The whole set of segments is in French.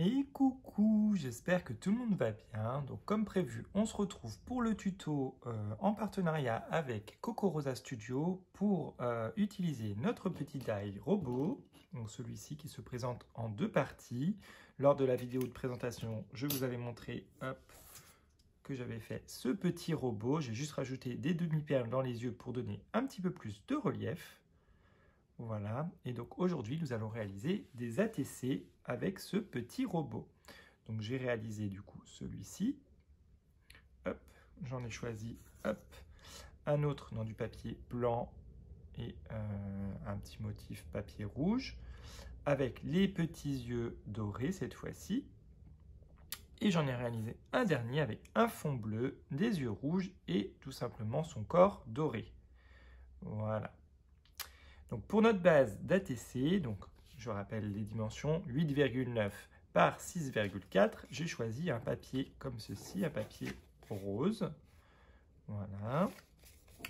Et coucou, j'espère que tout le monde va bien. Donc comme prévu, on se retrouve pour le tuto en partenariat avec Coco Rosa Studio pour utiliser notre petit die robot. Donc celui-ci qui se présente en deux parties. Lors de la vidéo de présentation, je vous avais montré que j'avais fait ce petit robot. J'ai juste rajouté des demi-perles dans les yeux pour donner un petit peu plus de relief. Voilà, et donc aujourd'hui, nous allons réaliser des ATC avec ce petit robot. Donc j'ai réalisé du coup celui-ci. Hop, j'en ai choisi un autre dans du papier blanc et un petit motif papier rouge avec les petits yeux dorés cette fois-ci. Et j'en ai réalisé un dernier avec un fond bleu, des yeux rouges et tout simplement son corps doré. Voilà. Donc pour notre base d'ATC, donc je rappelle les dimensions 8,9 par 6,4, j'ai choisi un papier comme ceci, un papier rose. Voilà.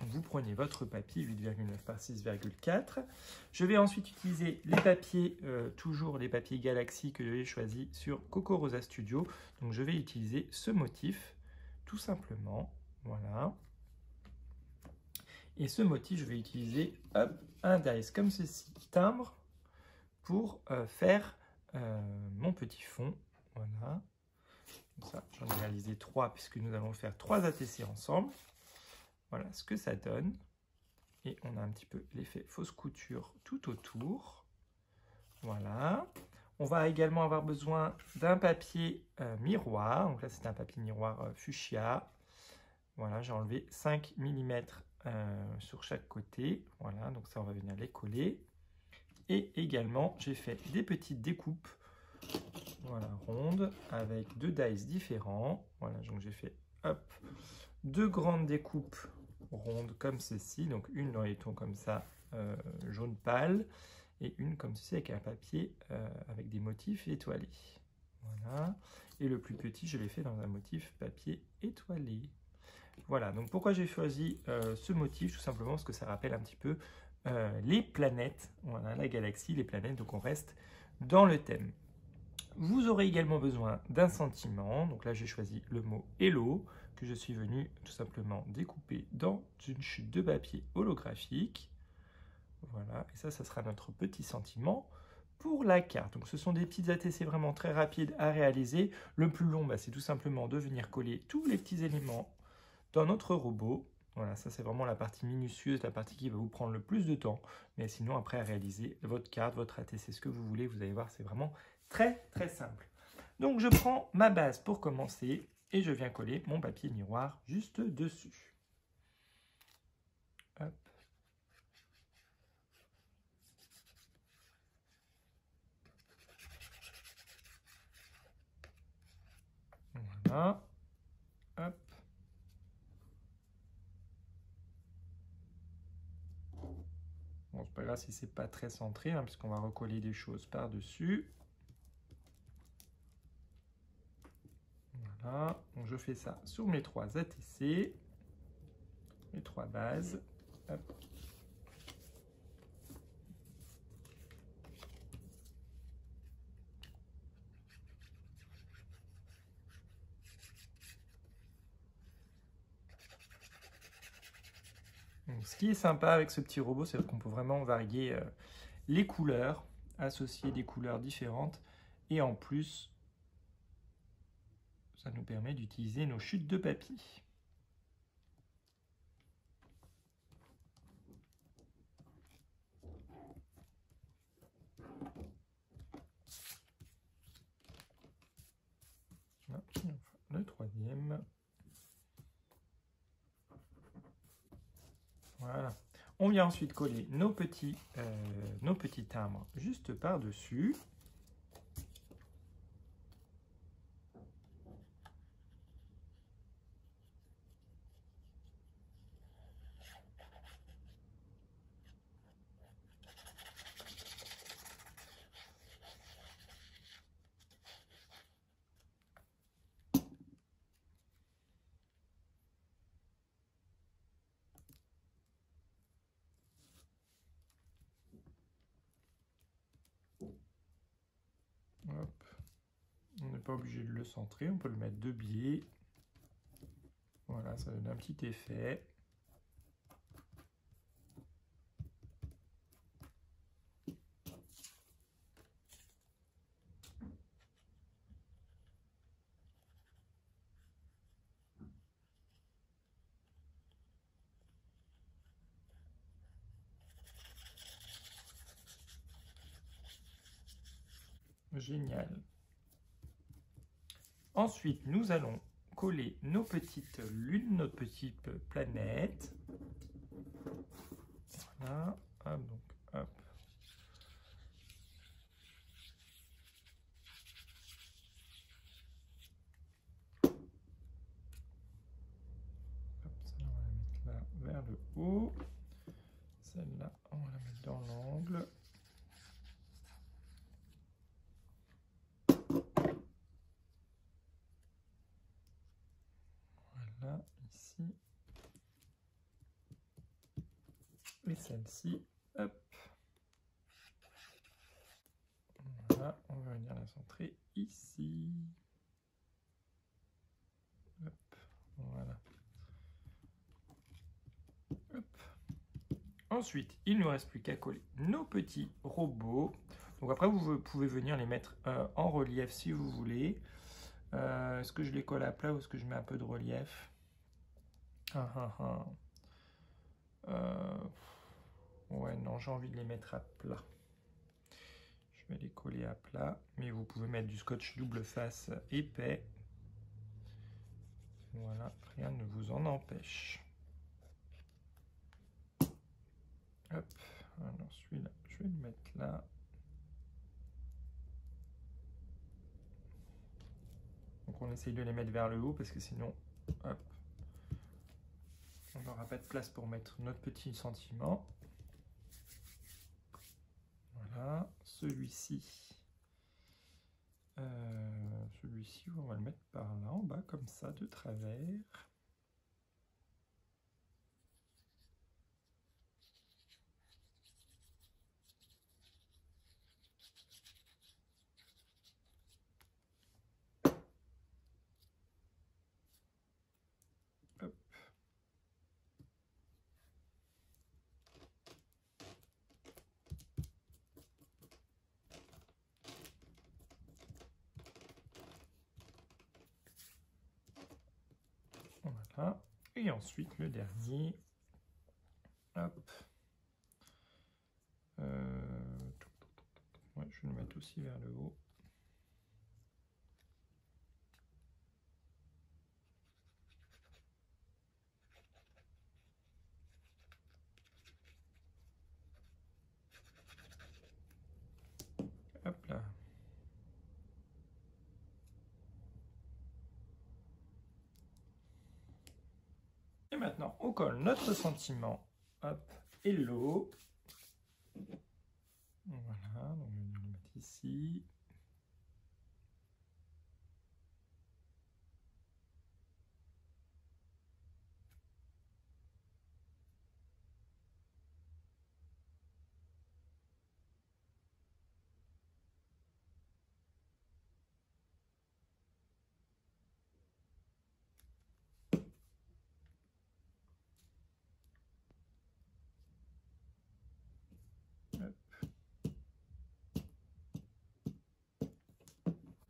Vous prenez votre papier 8,9 par 6,4. Je vais ensuite utiliser les papiers, toujours les papiers Galaxy que j'ai choisis sur Coco Rosa Studio. Donc je vais utiliser ce motif, tout simplement. Voilà. Et ce motif, je vais utiliser un dies comme ceci, timbre, pour faire mon petit fond. Voilà. Comme ça, j'en ai réalisé 3 puisque nous allons faire 3 ATC ensemble. Voilà ce que ça donne. Et on a un petit peu l'effet fausse couture tout autour. Voilà. On va également avoir besoin d'un papier miroir. Donc là, c'est un papier miroir fuchsia. Voilà, j'ai enlevé 5 mm sur chaque côté. Voilà, donc ça, on va venir les coller. Et également, j'ai fait des petites découpes, voilà, rondes, avec deux dies différents. Voilà, donc j'ai fait, deux grandes découpes rondes comme ceci. Donc une dans les tons comme ça, jaune pâle, et une comme ceci avec un papier avec des motifs étoilés. Voilà. Et le plus petit, je l'ai fait dans un motif papier étoilé. Voilà, donc pourquoi j'ai choisi ce motif? Tout simplement parce que ça rappelle un petit peu les planètes, voilà, la galaxie, les planètes, donc on reste dans le thème. Vous aurez également besoin d'un sentiment, donc là j'ai choisi le mot Hello, que je suis venu tout simplement découper dans une chute de papier holographique. Voilà, et ça sera notre petit sentiment pour la carte. Donc ce sont des petites ATC vraiment très rapides à réaliser. Le plus long, c'est tout simplement de venir coller tous les petits éléments dans notre robot. Voilà, ça c'est vraiment la partie minutieuse, la partie qui va vous prendre le plus de temps. Mais sinon, après à réaliser votre carte, votre ATC, ce que vous voulez, vous allez voir, c'est vraiment très très simple. Donc je prends ma base pour commencer et je viens coller mon papier miroir juste dessus. Hop. Voilà. Hop. Bon, c'est pas grave si c'est pas très centré, hein, puisqu'on va recoller des choses par-dessus. Voilà, donc je fais ça sur mes 3 ATC, mes 3 bases. Hop. Donc, ce qui est sympa avec ce petit robot, c'est qu'on peut vraiment varier les couleurs, associer des couleurs différentes, et en plus, ça nous permet d'utiliser nos chutes de papier. Le troisième. Voilà. On vient ensuite coller nos petits timbres juste par-dessus. n'est pas obligé de le centrer, on peut le mettre de biais. Voilà, ça donne un petit effet. Génial. Ensuite, nous allons coller nos petites lunes, nos petites planètes. Voilà. Hop, donc, hop. Hop, ça, on va la mettre là vers le haut. Celle-là, on va la mettre dans l'angle. Voilà, ici. Et celle-ci, hop. Voilà, on va venir la centrer ici. Hop, voilà. Hop. Ensuite, il ne nous reste plus qu'à coller nos petits robots. Donc après, vous pouvez venir les mettre en relief si vous voulez. Est-ce que je les colle à plat ou est-ce que je mets un peu de relief? Ouais, non, j'ai envie de les mettre à plat. Je vais les coller à plat, mais vous pouvez mettre du scotch double face épais. Voilà, rien ne vous en empêche. Hop, alors celui-là, je vais le mettre là. Donc on essaye de les mettre vers le haut parce que sinon, hop, on n'aura pas de place pour mettre notre petit sentiment. Voilà, celui-ci, on va le mettre par là en bas, comme ça, de travers. Hop. Voilà. Et ensuite, le dernier. Hop. Ouais, je vais le mettre aussi vers le haut. Hop là. Et maintenant, on colle notre sentiment. Hop, hello. Voilà, donc je vais le mettre ici.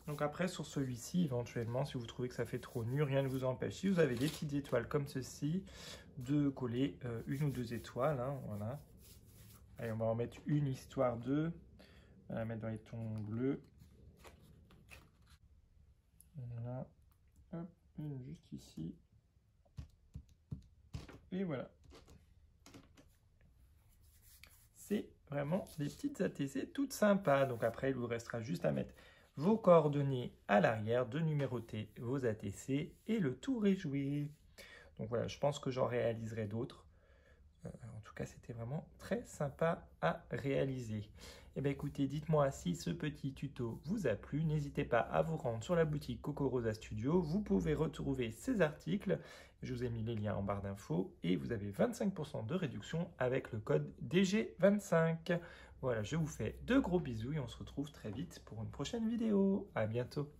Donc après, sur celui-ci, éventuellement, si vous trouvez que ça fait trop nu, rien ne vous empêche. Si vous avez des petites étoiles comme ceci, de coller une ou deux étoiles. Hein, voilà. Allez, on va en mettre une histoire de. On va la mettre dans les tons bleus. Voilà. Hop, une juste ici. Et voilà. C'est vraiment des petites ATC toutes sympas. Donc après, il vous restera juste à mettre vos coordonnées à l'arrière, de numéroter vos ATC et le tour est joué. Donc voilà, je pense que j'en réaliserai d'autres. En tout cas, c'était vraiment très sympa à réaliser. Eh bien écoutez, dites-moi si ce petit tuto vous a plu. N'hésitez pas à vous rendre sur la boutique Coco Rosa Studio. Vous pouvez retrouver ces articles. Je vous ai mis les liens en barre d'infos. Et vous avez 25% de réduction avec le code DG25. Voilà, je vous fais de gros bisous et on se retrouve très vite pour une prochaine vidéo. À bientôt.